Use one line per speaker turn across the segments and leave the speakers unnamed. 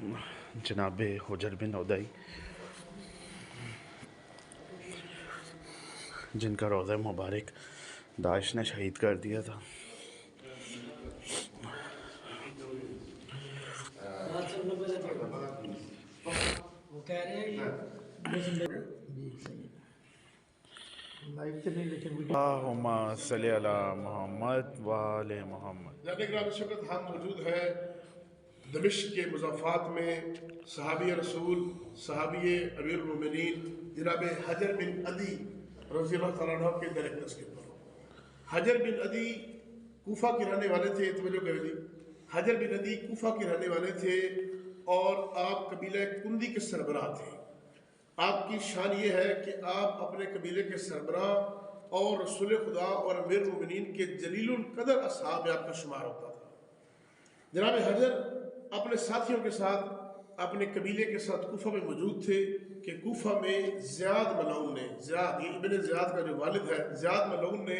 जनाब हुजर बिन उदई, जिनका रोज़ा मुबारक दाइश ने शहीद कर दिया था।
वो कह रहे हैं लाइव से नहीं, लेकिन
अल्लाहुम्मा सल्ली अला मुहम्मद व आले मुहम्मद।
हम मौजूद हैं दमिश्क के मुज़ाफ़ात में सहाबी रसूल सहाबी अमीरुल मोमिनीन जनाब हजर बिन अदी रज़ी अल्लाह तआला अन्हु के दर अक़दस के ऊपर। हजर बिन अदी कूफा के रहने वाले थे। तवज्जो करें जी, हजर बिन अदी कूफा के रहने वाले थे और आप कबीले कुंदी के सरबराह थे। आपकी शान ये है कि आप अपने कबीले के सरबराह और रसूल खुदा और अमीरुल मोमिनीन के जलीलुल कदर असहाब में आपका शुमार होता था। जनाब हजर अपने साथियों के साथ अपने कबीले के साथ कूफा में मौजूद थे कि कूफा में ज़ियाद मलऊन ने, ज़ियाद ये इब्न ज़ियाद का जो वालिद है, ज़ियाद मलऊन ने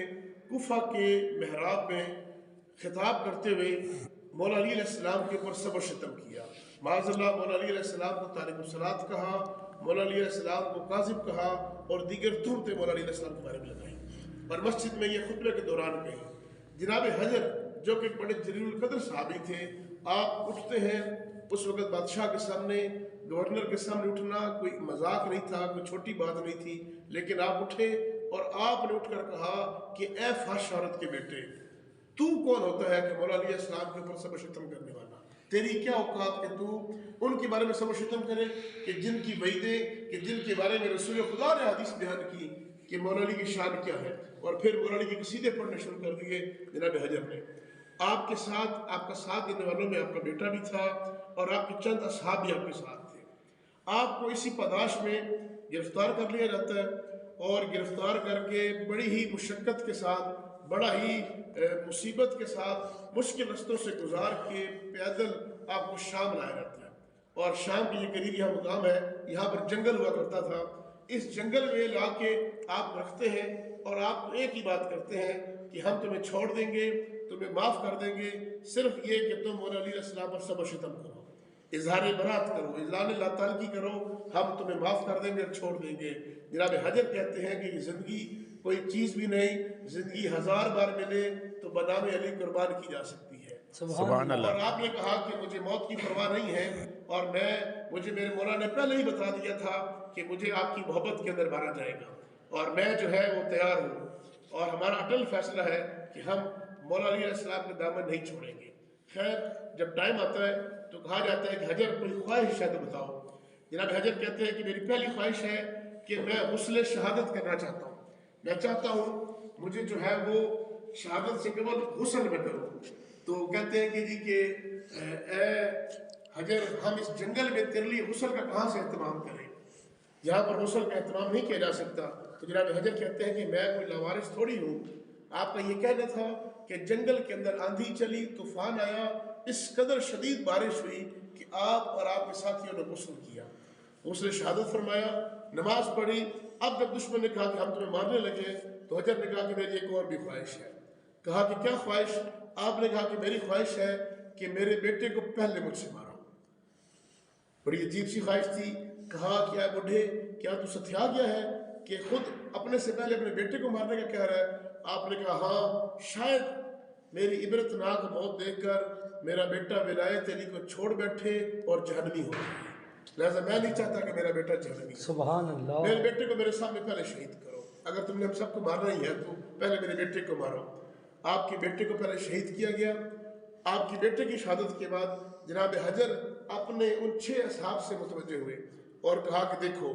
कूफा के महराब में खिताब करते हुए मौला अली अलैहिस्सलाम के ऊपर सब शितम किया। माज़अल्लाह मौला अली अलैहिस्सलाम को तारिकुस्सलात कहा, मौला अली अलैहिस्सलाम को काज़िब कहा और दीगर तुहमतें मौला अली अलैहिस्सलाम के बारे में लगाई और मस्जिद में ये खुतबे के दौरान कही। जनाब हजर जो कि बड़े जलीलुल कदर सहाबी थे, आप उठते हैं, उस वक़्त बादशाह के सामने, गवर्नर के सामने उठना कोई मजाक नहीं था, कोई छोटी बात नहीं थी, लेकिन आप उठे और आपने उठकर कहा कि ए फाश औरत के बेटे, तू कौन होता है कि मौला अली इस्लाम के ऊपर सब शितम करने वाला? तेरी क्या औकात कि तू उनके बारे में सब शितम करे कि जिनकी वईदें, कि जिनके बारे में रसूल खुदा ने हदीस बयान की कि मौला अली की शान क्या है। और फिर मौला अली के कसीदे पढ़ने शुरू कर दिए जनाब हजर ने। आपके साथ, आपका साथ देने वालों में आपका बेटा भी था और आपके चंद असहाब भी आपके साथ थे। आपको इसी पादाश में गिरफ्तार कर लिया जाता है और गिरफ्तार करके बड़ी ही मुशक्क़त के साथ, बड़ा ही मुसीबत के साथ, मुश्किल रस्तों से गुजार के पैदल आपको शाम लाया जाता है। और शाम के ये करीब यहाँ मुकाम है, यहाँ पर जंगल हुआ करता था। इस जंगल में ला के आप रखते हैं और आप एक ही बात करते हैं कि हम तुम्हें छोड़ देंगे, तुम्हें माफ़ कर देंगे, सिर्फ ये कि तुम मौला अली अलैहिस्सलाम पर सब शितम करो, इजहार बरात करो, इज़लान लातालगी करो, हम तुम्हें माफ़ कर देंगे और छोड़ देंगे। जनाब हजर कहते हैं कि ये ज़िंदगी कोई चीज़ भी नहीं, ज़िंदगी 1000 बार मिले तो बनामे अली कुर्बान की जा सकती है।
सुभान अल्लाह।
और आपने कहा कि मुझे मौत की परवाह नहीं है और मुझे मेरे मौला ने पहले ही बता दिया था कि मुझे आपकी मोहब्बत के अंदर मारा जाएगा और मैं जो है वो तैयार हूँ और हमारा अटल फैसला है कि हम मौला अली अलैहिस्सलाम के दामन नहीं छोड़ेंगे। खैर, जब टाइम आता है तो कहा जाता है कि हजर कोई ख्वाहिश है तो बताओ। जनाब हजर कहते हैं कि मेरी पहली ख्वाहिश है कि मैं गुस्ल शहादत करना चाहता हूँ। मैं चाहता हूँ मुझे जो है वो शहादत से केवल गुस्ल में करूँ। तो कहते हैं कि जी कि हजर हम इस जंगल में तेरे लिए गुस्ल का कहाँ से एहतमाम करें, यहाँ पर गुस्ल का एहतमाम नहीं किया जा सकता। तो जनाब हजर कहते हैं कि मैं कोई लावारिस थोड़ी हूँ। आपका ये कहना था कि जंगल के अंदर आंधी चली, तूफान आया, इस कदर शदीद बारिश हुई कि आप और आपके साथियों ने गुस्ल किया, गुस्ल शहादत फरमाया, नमाज पढ़ी। अब जब दुश्मन ने कहा कि हम तुम्हें मारने लगे तो हजर ने कहा कि मेरी एक और भी ख्वाहिश है। कहा कि क्या ख्वाहिश? आपने कहा कि मेरी ख्वाहिश है कि मेरे बेटे को पहले मुझसे मारो। बड़ी अजीब सी ख्वाहिश थी। कहा क्या बुढ़े, क्या तू सथिया गया है कि खुद अपने से पहले अपने बेटे को मारने का कह रहा है? आपने कहा हाँ, शायद मेरी इबरतनाक मौत देखकर मेरा बेटा विलायत अली को छोड़ बैठे और जहन्नमी हो जाए, लिहाजा मैं नहीं चाहता कि मेरा बेटा जहन्नमी।
सुभान अल्लाह।
मेरे बेटे को मेरे सामने पहले शहीद करो। अगर तुमने हम सबको मारना ही है तो पहले मेरे बेटे को मारो। आपके बेटे को पहले शहीद किया गया। आपके बेटे की शहादत के बाद जनाब हजर अपने उन 6 असहाब से मुतवज्जे हुए और कहा कि देखो,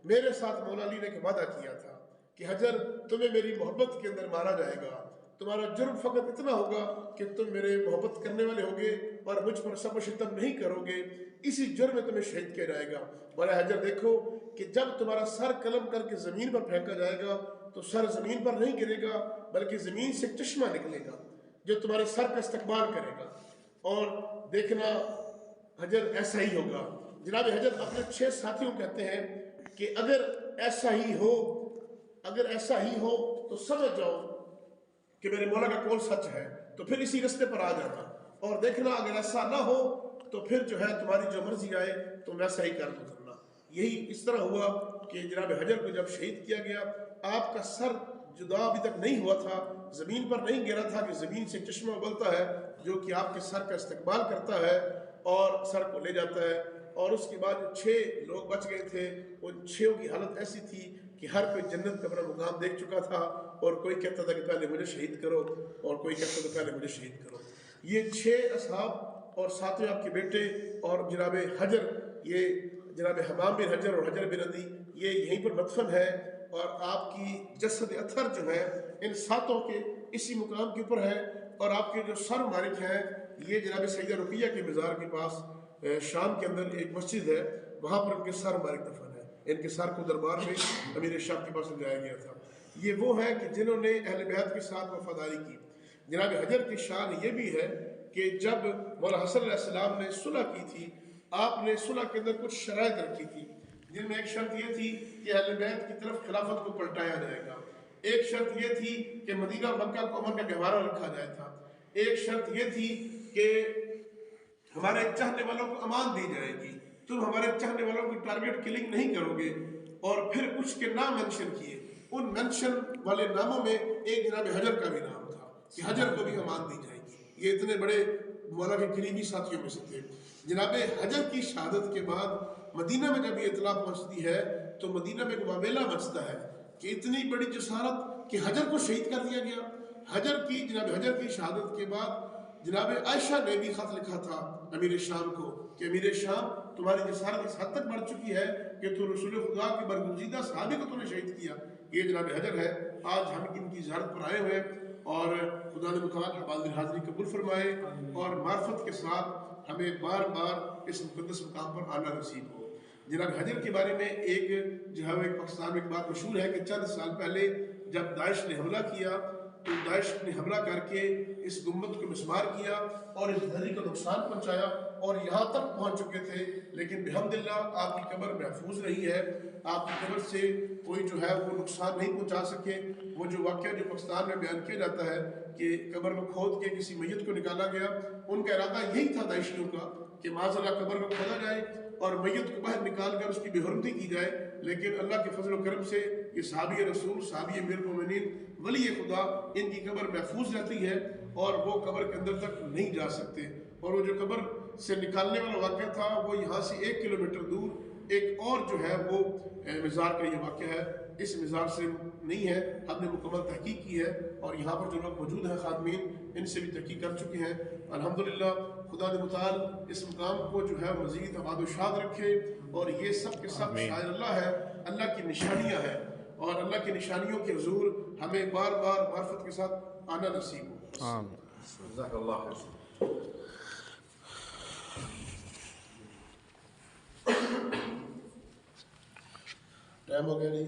मेरे साथ मौला अली ने एक वादा किया था कि हजर तुम्हें मेरी मोहब्बत के अंदर मारा जाएगा, तुम्हारा जुर्म फ़कत इतना होगा कि तुम मेरे मोहब्बत करने वाले होगे और मुझ पर सब शितम नहीं करोगे, इसी जुर्म में तुम्हें शहीद किया जाएगा। बोला हजर देखो कि जब तुम्हारा सर कलम करके ज़मीन पर फेंका जाएगा तो सर ज़मीन पर नहीं गिरेगा, बल्कि ज़मीन से एक चश्मा निकलेगा जो तुम्हारे सर का इस्तकबाल करेगा। और देखना हजर ऐसा ही होगा। जनाब हजर अपने 6 साथियों कहते हैं कि अगर ऐसा ही हो तो समझ जाओ कि मेरे मौला का कौन सच है, तो फिर इसी रास्ते पर आ जाना। और देखना अगर ऐसा ना हो تو پھر جو ہے تمہاری جو مرضی آئے تم ویسا ہی کر کرنا. یہی اس طرح ہوا کہ جناب حجر کو جب شہید کیا گیا، آپ کا سر جدا ابھی تک نہیں ہوا تھا، زمین پر نہیں گرا تھا کہ زمین سے چشمہ ابلتا ہے جو کہ آپ کے سر کا استقبال کرتا ہے اور سر کو لے جاتا ہے. اور اس کے بعد 6 لوگ بچ گئے تھے، ان 6 کی حالت ایسی تھی کہ ہر کوئی جنت کا اپنا مقام دیکھ چکا تھا، اور کوئی کہتا تھا کہ پہلے مجھے شہید کرو، اور کوئی کہتا تھا پہلے مجھے شہید کرو. یہ 6 اصحاب اور ساتویں آپ کے بیٹے اور جناب حجر، یہ جناب حمام بن حجر اور حجر بن عدی، یہ یہیں پر مدفن ہے. اور آپ کی جسد اثر جو ہے ان 7 کے اسی مقام کے اوپر ہے. اور آپ کے جو سر مالک ہیں یہ جناب سیدہ رقیہ کے مزار کے پاس شام کے اندر ایک مسجد ہے، وہاں پر ان کے سر مالک دفن ہے. ان کے سر کو دربار میں امیر شام کے پاس لے جایا گیا تھا. یہ وہ ہیں کہ جنہوں نے اہل بیت کے ساتھ وفاداری کی. جناب حجر کی شان یہ بھی ہے کہ جب مولا حسن علیہ السلام نے صلح کی تھی، آپ نے صلح کے اندر کچھ شرائط رکھی تھی، جن میں ایک شرط یہ تھی کہ اہل بیت کی طرف خلافت کو پلٹایا جائے گا. ایک شرط یہ تھی کہ مدینہ مکہ کو امن کا گہوارہ رکھا جائے تھا. ایک شرط یہ تھی کہ ہمارے چاہنے والوں کو امان دی جائے گی، تم ہمارے چاہنے والوں کی ٹارگٹ کلنگ نہیں کرو گے. اور پھر کچھ کے نام مینشن کیے، ان مینشن والے ناموں میں ایک جناب حجر کا بھی نام تھا کہ حجر کو بھی امان دی جائے گی. یہ اتنے بڑے مولا کے قریبی ساتھیوں میں سے تھے. جناب حجر کی شہادت کے بعد مدینہ میں جب یہ اطلاع پہنچتی ہے تو مدینہ میں ایک واویلا مچتا ہے کہ اتنی بڑی جسارت کہ حجر کو شہید کر دیا گیا. جناب حجر کی شہادت کے بعد جناب عائشہ نے بھی خط لکھا تھا امیر شام کو کہ امیر شام، تمہاری جسارت اس حد تک بڑھ چکی ہے کہ تو رسول خدا کے برگزیدہ صحابی کو تم نے شہید کیا. یہ جناب حجر ہے. آج ہم ان کی زیارت پر آئے ہوئے اور خدا نے متعال حوالے حاضری قبول فرمائے اور معرفت کے ساتھ ہمیں بار بار اس مقدس مقام پر آنا نصیب ہو. جناب حجر کے بارے میں ایک جو ہے پاکستان میں ایک بات مشہور ہے کہ چند سال پہلے جب داعش نے حملہ کیا تو داعش نے حملہ کر کے اس گنبد کو مسمار کیا اور اس دھرتی کو نقصان پہنچایا اور یہاں تک پہنچ چکے تھے، لیکن بحمدللہ آپ کی قبر محفوظ رہی ہے. آپ کی قبر سے کوئی جو ہے وہ نقصان نہیں پہنچا سکے. وہ جو واقعہ جو پاکستان میں بیان کیا جاتا ہے کہ قبر کو کھود کے کسی میت کو نکالا گیا، ان کا ارادہ یہی تھا داعشیوں کا کہ معاذاللہ قبر کو کھودا جائے اور میت کو باہر نکال کر اس کی بے حرمتی کی جائے. لیکن اللہ کے فضل و کرم سے یہ صحابی رسول، صحابی امیر المومنین، ولی خدا، ان کی قبر محفوظ رہتی ہے اور وہ قبر کے اندر تک نہیں جا سکتے. اور وہ جو قبر سے نکالنے والا واقعہ تھا وہ یہاں سے 1 کلومیٹر دور ایک اور جو ہے وہ مزار کا یہ واقعہ ہے، اس مزار سے نہیں ہے. ہم نے مکمل تحقیق کی ہے اور یہاں پر جو لوگ موجود ہیں خادمین، ان سے بھی تحقیق کر چکے ہیں. الحمدللہ خدا نے متعال اس مقام کو جو ہے مزید آباد و شاد رکھے. اور یہ سب کے سب شاعر اللہ ہے، اللہ کی نشانیاں ہیں، اور اللہ کی نشانیوں کے حضور ہمیں بار بار معرفت کے ساتھ آنا نصیب ہو.
آمین.
جزاک اللہ خیر. ٹائم ہو گیا نہیں؟